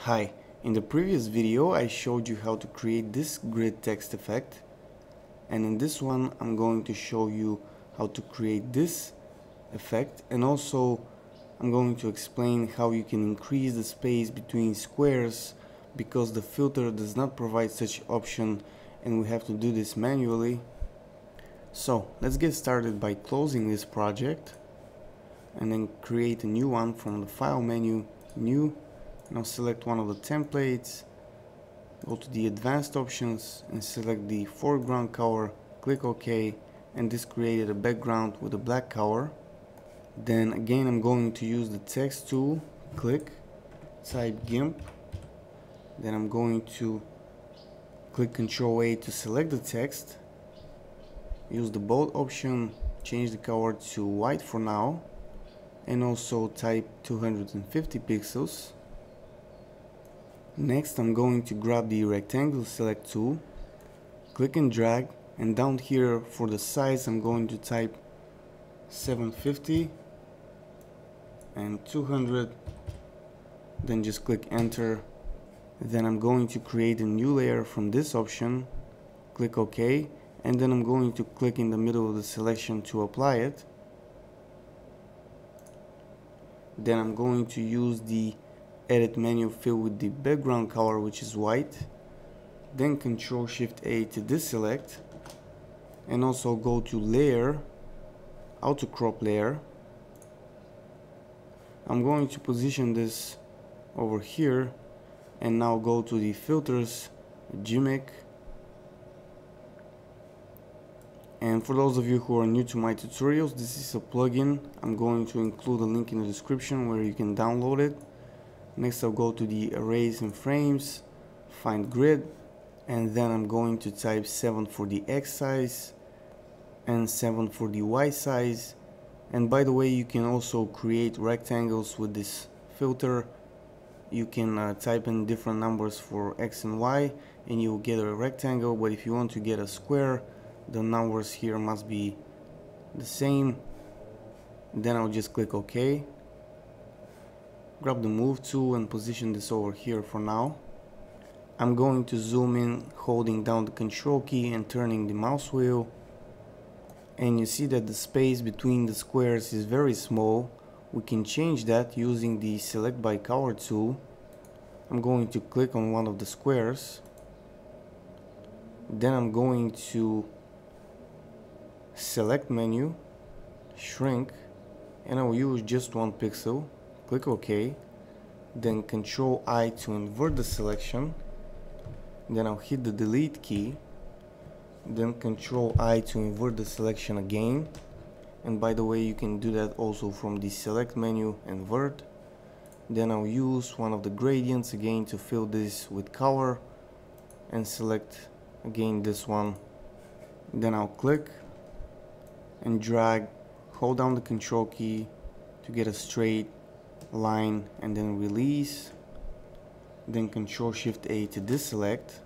Hi, in the previous video I showed you how to create this grid text effect, and in this one I'm going to show you how to create this effect, and also I'm going to explain how you can increase the space between squares because the filter does not provide such option and we have to do this manually. So let's get started by closing this project and then create a new one from the file menu, new. Now select one of the templates, go to the advanced options and select the foreground color, click OK, and this created a background with a black color. Then again I'm going to use the text tool, click, type GIMP, then I'm going to click Ctrl A to select the text, use the bold option, change the color to white for now, and also type 250 pixels. Next I'm going to grab the rectangle select tool, click and drag, and down here for the size I'm going to type 750 and 200, then just click enter. Then I'm going to create a new layer from this option, click OK, and then I'm going to click in the middle of the selection to apply it. Then I'm going to use the edit menu, fill with the background color which is white, then Ctrl Shift A to deselect, and also go to layer, auto crop layer. I'm going to position this over here and now go to the filters, gimmick. And for those of you who are new to my tutorials, this is a plugin. I'm going to include a link in the description where you can download it. Next I'll go to the arrays and frames, find grid, and then I'm going to type 7 for the X size and 7 for the Y size. And by the way, you can also create rectangles with this filter. You can type in different numbers for X and Y and you'll get a rectangle, but if you want to get a square, the numbers here must be the same. Then I'll just click OK. Grab the move tool and position this over here for now. I'm going to zoom in holding down the control key and turning the mouse wheel, and you see that the space between the squares is very small. We can change that using the select by color tool. I'm going to click on one of the squares, then I'm going to select menu, shrink, and I'll use just 1 pixel. Click OK, then Ctrl I to invert the selection, then I'll hit the delete key, then Ctrl I to invert the selection again, and by the way you can do that also from the select menu, invert. Then I'll use one of the gradients again to fill this with color and select again this one, then I'll click and drag, hold down the control key to get a straight line and then release, then Ctrl Shift A to deselect.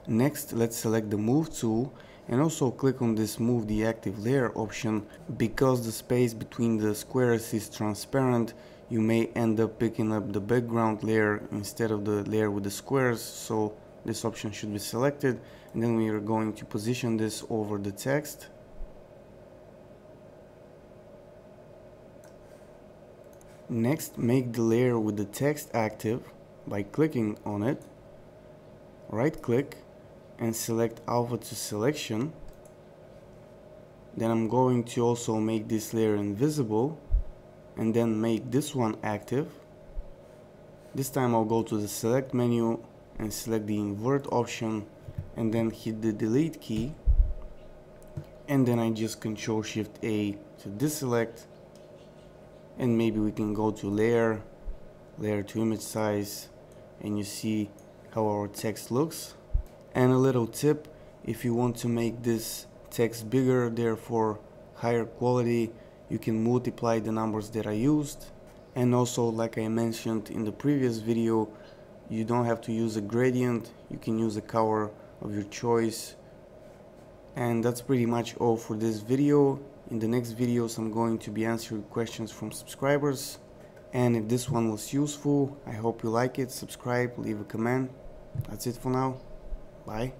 Next let's select the move tool and also click on this move the active layer option. Because the space between the squares is transparent, you may end up picking up the background layer instead of the layer with the squares, so this option should be selected, and then we are going to position this over the text. Next, make the layer with the text active by clicking on it, right click and select alpha to selection. Then I'm going to also make this layer invisible and then make this one active. This time I'll go to the select menu and select the invert option and then hit the delete key, and then I just Ctrl Shift A to deselect. And maybe we can go to layer, layer to image size, and you see how our text looks. And a little tip, if you want to make this text bigger, therefore higher quality, you can multiply the numbers that I used. And also, like I mentioned in the previous video, you don't have to use a gradient, you can use a color of your choice. And that's pretty much all for this video. In the next videos I'm going to be answering questions from subscribers, And if this one was useful, I hope you like it, subscribe, leave a comment. That's it for now. Bye.